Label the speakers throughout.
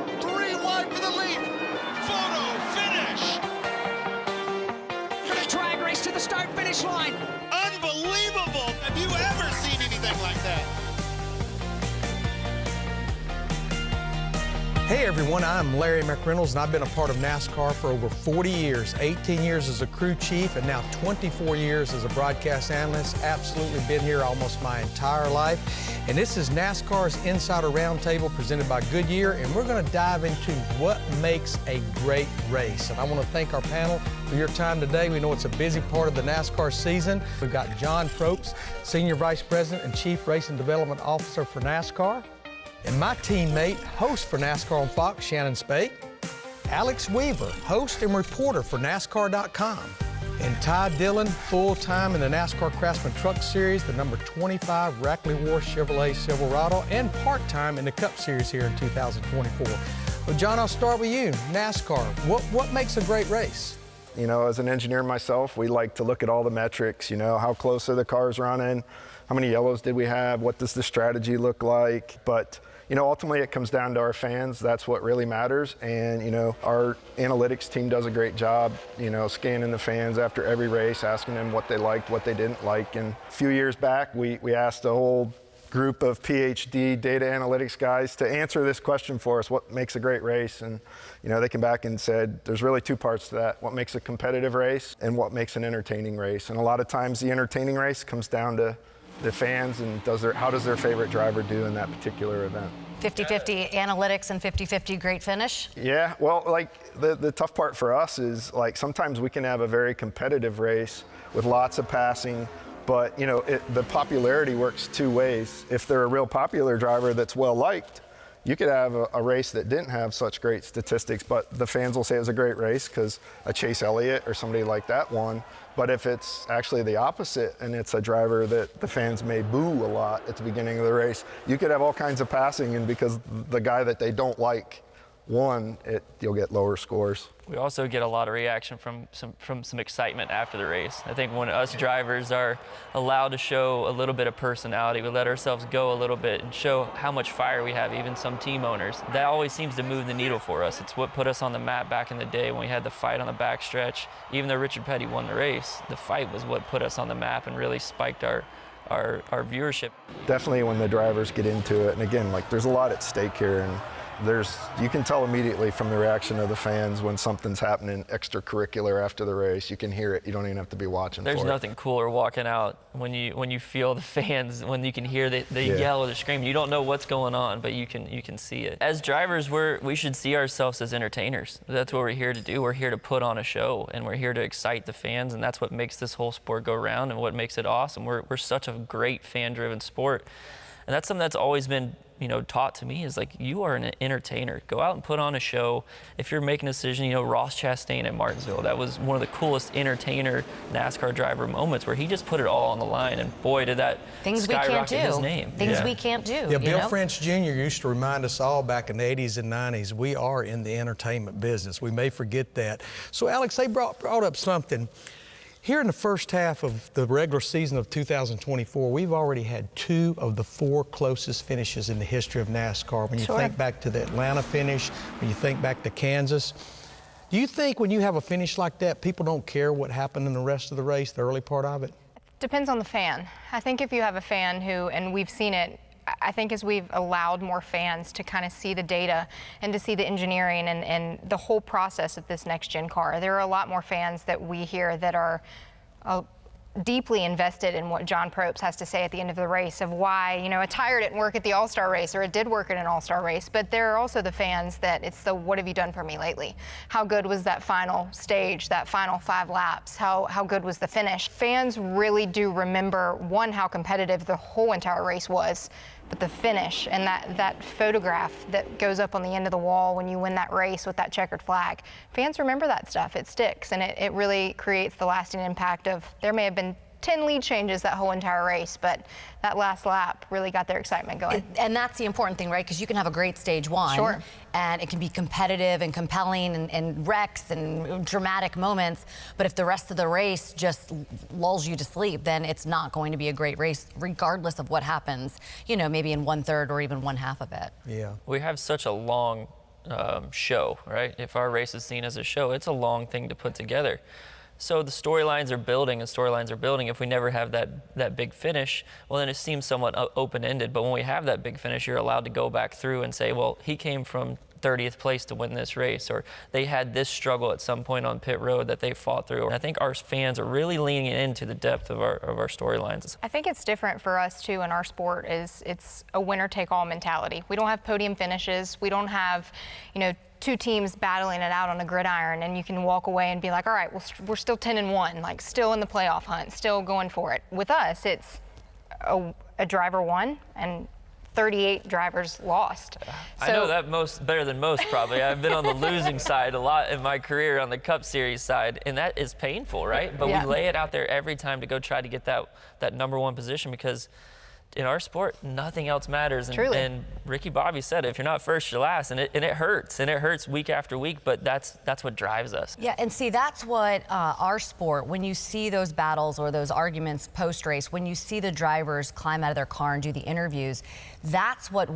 Speaker 1: 3 wide for the lead. Photo finish.
Speaker 2: Drag race to the start-finish line.
Speaker 1: Unbelievable. Have you ever seen anything like that?
Speaker 3: Hey everyone, I'm Larry McReynolds and I've been a part of NASCAR for over 40 years, 18 years as a crew chief and now 24 years as a broadcast analyst. Absolutely been here almost my entire life. And this is NASCAR's Insider Roundtable presented by Goodyear, and we're going to dive into what makes a great race. And I want to thank our panel for your time today. We know it's a busy part of the NASCAR season. We've got John Probst, Senior Vice President and Chief Racing Development Officer for NASCAR. And my teammate, host for NASCAR on Fox, Shannon Spake. Alex Weaver, host and reporter for NASCAR.com. And Ty Dillon, full-time in the NASCAR Craftsman Truck Series, the number 25 Rackley War Chevrolet Silverado, and part-time in the Cup Series here in 2024. Well, John, I'll start with you. NASCAR, what makes a great race?
Speaker 4: You know, as an engineer myself, we like to look at all the metrics, you know, how close are the cars running, how many yellows did we have, what does the strategy look like, but you know, ultimately it comes down to our fans. That's what really matters. And, you know, our analytics team does a great job, you know, scanning the fans after every race, asking them what they liked, what they didn't like. And a few years back, we asked a whole group of PhD data analytics guys to answer this question for us, what makes a great race? And, you know, they came back and said, there's really two parts to that. What makes a competitive race and what makes an entertaining race. And a lot of times the entertaining race comes down to the fans and how does their favorite driver do in that particular event.
Speaker 5: 50-50 analytics and 50-50 great finish?
Speaker 4: Yeah, well, like the tough part for us is like sometimes we can have a very competitive race with lots of passing, but you know, the popularity works two ways. If they're a real popular driver that's well liked, you could have a race that didn't have such great statistics, but the fans will say it was a great race because a Chase Elliott or somebody like that won. But if it's actually the opposite and it's a driver that the fans may boo a lot at the beginning of the race, you could have all kinds of passing, and because the guy that they don't like won, you'll get lower scores.
Speaker 6: We also get a lot of reaction from some excitement after the race. I think when us drivers are allowed to show a little bit of personality, we let ourselves go a little bit and show how much fire we have, even some team owners. That always seems to move the needle for us. It's what put us on the map back in the day when we had the fight on the backstretch. Even though Richard Petty won the race, the fight was what put us on the map and really spiked our viewership. Definitely
Speaker 4: when the drivers get into it, and again, like there's a lot at stake here, and you can tell immediately from the reaction of the fans when something's happening extracurricular after the race. You can hear it. You don't even have to be watching.
Speaker 6: There's nothing cooler walking out when you feel the fans, when you can hear the yell or the scream. You don't know what's going on, but you can see it. As drivers, we should see ourselves as entertainers. That's what we're here to do. We're here to put on a show, and we're here to excite the fans, and that's what makes this whole sport go round and what makes it awesome. We're such a great fan-driven sport, and that's something that's always been taught to me is like, you are an entertainer. Go out and put on a show. If you're making a decision, Ross Chastain at Martinsville, that was one of the coolest entertainer NASCAR driver moments where he just put it all on the line, and boy, did that skyrocket his name.
Speaker 5: Things we can't do.
Speaker 3: Yeah, Bill French Jr. used to remind us all back in the 80s and 90s, we are in the entertainment business. We may forget that. So Alex, they brought up something. Here in the first half of the regular season of 2024, we've already had 2 of the 4 closest finishes in the history of NASCAR. When you think back to the Atlanta finish, when you think back to Kansas, do you think when you have a finish like that, people don't care what happened in the rest of the race, the early part of it?
Speaker 7: Depends on the fan. I think if you have a fan who, and we've seen it, I think as we've allowed more fans to kind of see the data and to see the engineering and the whole process of this next-gen car, there are a lot more fans that we hear that are deeply invested in what John Probst has to say at the end of the race of why, a tire didn't work at the All-Star race or it did work at an All-Star race, but there are also the fans that it's the what have you done for me lately? How good was that final stage, that final 5 laps? How good was the finish? Fans really do remember, one, how competitive the whole entire race was, but the finish and that photograph that goes up on the end of the wall when you win that race with that checkered flag. Fans remember that stuff. It sticks, and it really creates the lasting impact of, there may have been 10 lead changes that whole entire race, but that last lap really got their excitement going.
Speaker 5: And that's the important thing, right? Because you can have a great stage 1.
Speaker 7: Sure.
Speaker 5: And it can be competitive and compelling and wrecks and dramatic moments. But if the rest of the race just lulls you to sleep, then it's not going to be a great race, regardless of what happens, maybe in 1/3 or even 1/2 of it.
Speaker 3: Yeah.
Speaker 6: We have such a long show, right? If our race is seen as a show, it's a long thing to put together. So the storylines are building and storylines are building. If we never have that big finish, well, then it seems somewhat open-ended. But when we have that big finish, you're allowed to go back through and say, well, he came from 30th place to win this race, or they had this struggle at some point on pit road that they fought through. And I think our fans are really leaning into the depth of our storylines.
Speaker 7: I think it's different for us too in our sport. It's a winner-take-all mentality. We don't have podium finishes. We don't have, two teams battling it out on a gridiron, and you can walk away and be like, all right, we're still 10-1, like still in the playoff hunt, still going for it. With us, it's a driver won and 38 drivers lost.
Speaker 6: I know that better than most, probably. I've been on the losing side a lot in my career, on the Cup Series side, and that is painful, right? But we lay it out there every time to go try to get that #1 position, because in our sport, nothing else matters. And Ricky Bobby said, if you're not first, you're last, and it hurts, and it hurts week after week. But that's what drives us.
Speaker 5: Yeah, and see, that's what our sport. When you see those battles or those arguments post-race, when you see the drivers climb out of their car and do the interviews, that's what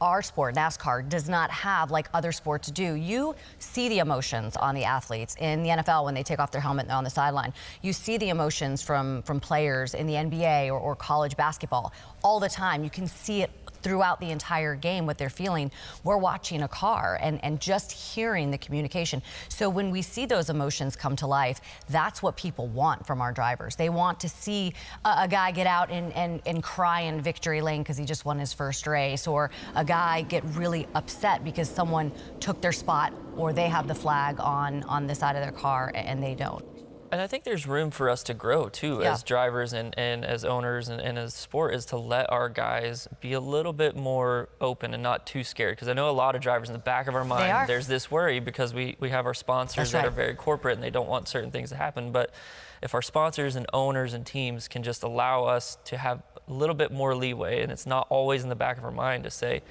Speaker 5: our sport, NASCAR, does not have like other sports do. You see the emotions on the athletes in the NFL when they take off their helmet and they're on the sideline. You see the emotions from players in the NBA or college basketball all the time. You can see it throughout the entire game, what they're feeling. We're watching a car and just hearing the communication. So when we see those emotions come to life, that's what people want from our drivers. They want to see a guy get out and cry in victory lane because he just won his first race, or a guy get really upset because someone took their spot or they have the flag on the side of their car and they don't.
Speaker 6: And I think there's room for us to grow too, as drivers and as owners and as sport, is to let our guys be a little bit more open and not too scared. Because I know a lot of drivers, in the back of our mind, there's this worry because we have our sponsors that are very corporate and they don't want certain things to happen. But if our sponsors and owners and teams can just allow us to have a little bit more leeway, and it's not always in the back of our mind to say,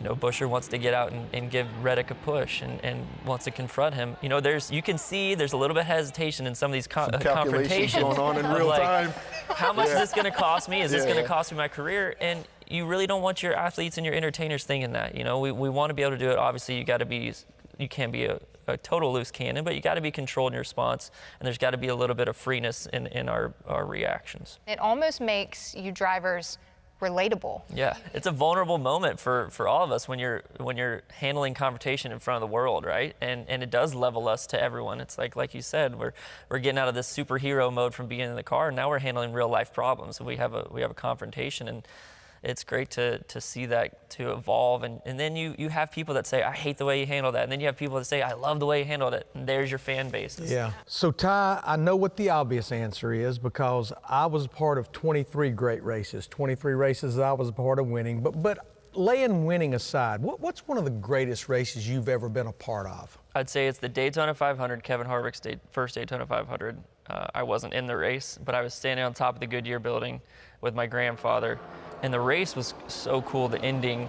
Speaker 6: Buescher wants to get out and give Reddick a push and wants to confront him. You can see there's a little bit of hesitation in some of these confrontations
Speaker 4: going on in real time.
Speaker 6: How much is this going to cost me? Is this going to cost me my career? And you really don't want your athletes and your entertainers thinking that. We want to be able to do it. Obviously, you can't be a total loose cannon, but you got to be controlled in your response, and there's got to be a little bit of freeness in our reactions.
Speaker 7: It almost makes you drivers relatable.
Speaker 6: Yeah, it's a vulnerable moment for all of us when you're handling confrontation in front of the world, right? And it does level us to everyone. It's like you said, we're getting out of this superhero mode from being in the car, and now we're handling real life problems. So we have a confrontation, and it's great to see that to evolve. And then you have people that say, I hate the way you handle that. And then you have people that say, I love the way you handled it. And there's your fan base.
Speaker 3: Yeah. So, Ty, I know what the obvious answer is, because I was a part of 23 great races, 23 races that I was a part of winning. But laying winning aside, what's one of the greatest races you've ever been a part of?
Speaker 6: I'd say it's the Daytona 500, Kevin Harvick's first Daytona 500. I wasn't in the race, but I was standing on top of the Goodyear building with my grandfather. And the race was so cool. The ending,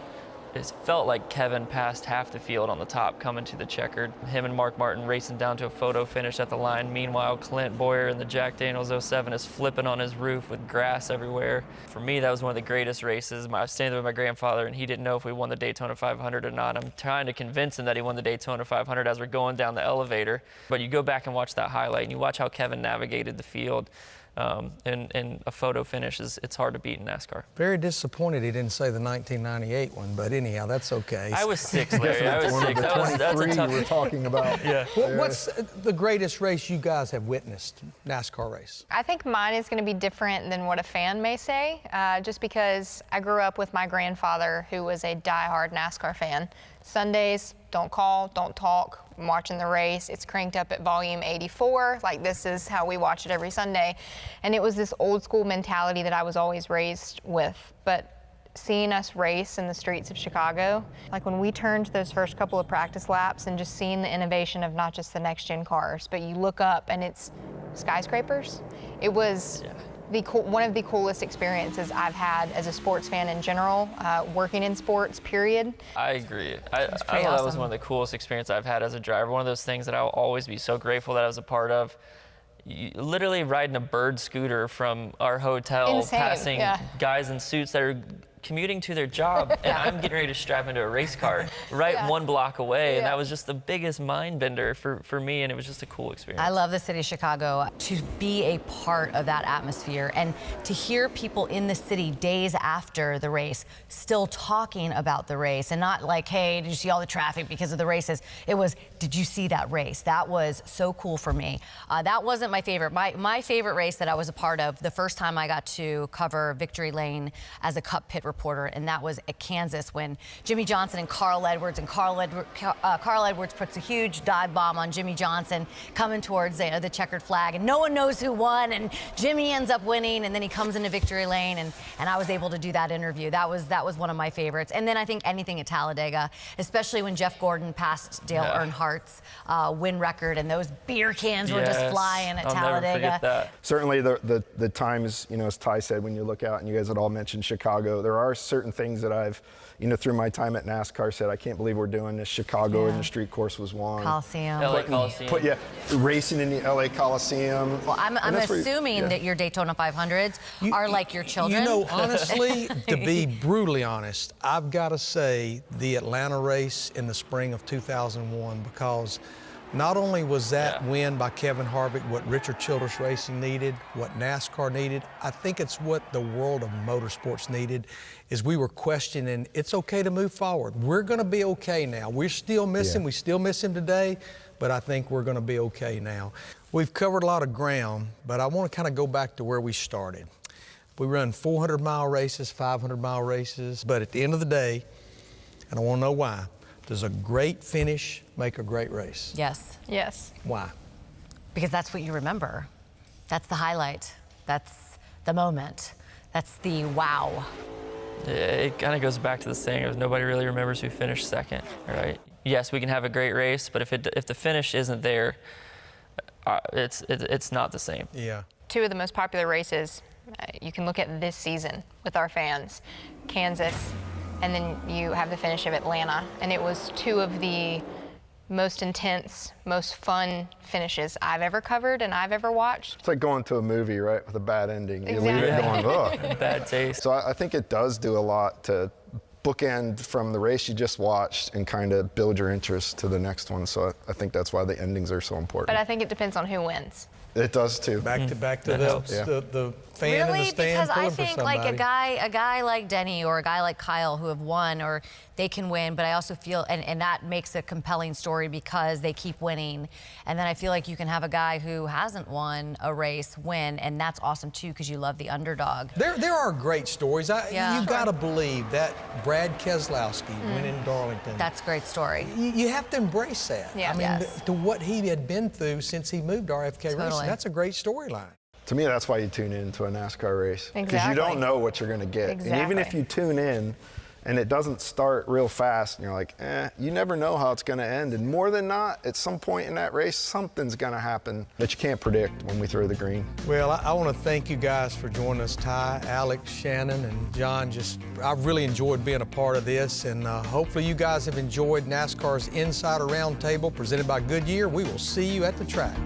Speaker 6: it felt like Kevin passed half the field on the top coming to the checkered. Him and Mark Martin racing down to a photo finish at the line. Meanwhile, Clint Boyer in the Jack Daniels 07 is flipping on his roof with grass everywhere. For me, that was one of the greatest races. I was standing there with my grandfather, and he didn't know if we won the Daytona 500 or not. I'm trying to convince him that he won the Daytona 500 as we're going down the elevator. But you go back and watch that highlight, and you watch how Kevin navigated the field. And a photo finish it's hard to beat in NASCAR.
Speaker 3: Very disappointed he didn't say the 1998 one, but anyhow, that's okay.
Speaker 6: I was 6, Larry. I was 6. That's a tough.
Speaker 4: You were talking about.
Speaker 6: Yeah.
Speaker 3: What's the greatest race you guys have witnessed, NASCAR race?
Speaker 7: I think mine is going to be different than what a fan may say, just because I grew up with my grandfather, who was a diehard NASCAR fan. Sundays, don't call, don't talk. I'm watching the race. It's cranked up at volume 84. Like, this is how we watch it every Sunday. And it was this old school mentality that I was always raised with. But seeing us race in the streets of Chicago, like when we turned those first couple of practice laps and just seeing the innovation of not just the next gen cars, but you look up and it's skyscrapers. It was one of the coolest experiences I've had as a sports fan in general, working in sports, period.
Speaker 6: I agree. I thought that was one of the coolest experiences I've had as a driver. One of those things that I'll always be so grateful that I was a part of. Literally riding a bird scooter from our hotel, passing guys in suits that are commuting to their job, and I'm getting ready to strap into a race car right 1 block away. And that was just the biggest mind bender for me, and it was just a cool experience.
Speaker 5: I love the city of Chicago. To be a part of that atmosphere and to hear people in the city days after the race still talking about the race, and not like, hey, did you see all the traffic because of the races? It was, did you see that race? That was so cool for me. That wasn't my favorite. My favorite race that I was a part of, the first time I got to cover Victory Lane as a Cup pit reporter, and that was at Kansas when Jimmy Johnson and Carl Edwards, Carl Edwards puts a huge dive bomb on Jimmy Johnson coming towards the checkered flag, and no one knows who won, and Jimmy ends up winning, and then he comes into Victory Lane, and I was able to do that interview. That was one of my favorites. And then I think anything at Talladega, especially when Jeff Gordon passed Dale Earnhardt's win record, and those beer cans were just flying at Talladega.
Speaker 6: Never forget that.
Speaker 4: Certainly the times, as Ty said, when you look out, and you guys had all mentioned Chicago, there are certain things that I've, through my time at NASCAR said, I can't believe we're doing this. Chicago and the street course was one.
Speaker 5: Coliseum.
Speaker 6: LA Coliseum.
Speaker 4: Racing in the LA Coliseum.
Speaker 5: Well, I'm assuming that your Daytona 500s are like your children.
Speaker 3: Honestly, to be brutally honest, I've got to say the Atlanta race in the spring of 2001, because not only was that win by Kevin Harvick what Richard Childress Racing needed, what NASCAR needed, I think it's what the world of motorsports needed, is we were questioning, it's okay to move forward. We're going to be okay now. We still miss him. We still miss him today, but I think we're going to be okay now. We've covered a lot of ground, but I want to kind of go back to where we started. We run 400-mile races, 500-mile races, but at the end of the day, and I want to know why, does a great finish make a great race?
Speaker 5: Yes.
Speaker 7: Yes.
Speaker 3: Why?
Speaker 5: Because that's what you remember. That's the highlight. That's the moment. That's the wow.
Speaker 6: It kind of goes back to the saying of nobody really remembers who finished second, right? Yes, we can have a great race, but if the finish isn't there, it's not the same.
Speaker 3: Yeah.
Speaker 7: Two of the most popular races you can look at this season with our fans, Kansas, and then you have the finish of Atlanta. And it was two of the most intense, most fun finishes I've ever covered and I've ever watched.
Speaker 4: It's like going to a movie, right, with a bad ending. You leave
Speaker 7: Exactly.
Speaker 4: it going, ugh.
Speaker 6: Bad taste.
Speaker 4: So I think it does do a lot to bookend from the race you just watched and kind of build your interest to the next one. So I think that's why the endings are so important.
Speaker 7: But I think it depends on who wins.
Speaker 4: It does too.
Speaker 3: Back to the fan in the
Speaker 5: Really?
Speaker 3: stand
Speaker 5: Because I
Speaker 3: pulling for
Speaker 5: think like
Speaker 3: somebody.
Speaker 5: a guy like Denny or a guy like Kyle who have won, or they can win, but I also feel, and that makes a compelling story because they keep winning. And then I feel like you can have a guy who hasn't won a race win, and that's awesome too because you love the underdog.
Speaker 3: There are great stories. You've got to believe that Brad Keselowski winning Darlington.
Speaker 5: That's a great story.
Speaker 3: You have to embrace that.
Speaker 7: Yeah.
Speaker 3: I mean, to what he had been through since he moved to RFK Racing, that's a great storyline.
Speaker 4: To me, that's why you tune in to a NASCAR race. Because
Speaker 7: Exactly.
Speaker 4: you don't know what you're going to get.
Speaker 7: Exactly.
Speaker 4: And even if you tune in and it doesn't start real fast and you're like, you never know how it's going to end. And more than not, at some point in that race, something's going to happen that you can't predict when we throw the green.
Speaker 3: Well, I want to thank you guys for joining us, Ty, Alex, Shannon, and John. I've really enjoyed being a part of this, and hopefully you guys have enjoyed NASCAR's Insider Roundtable presented by Goodyear. We will see you at the track.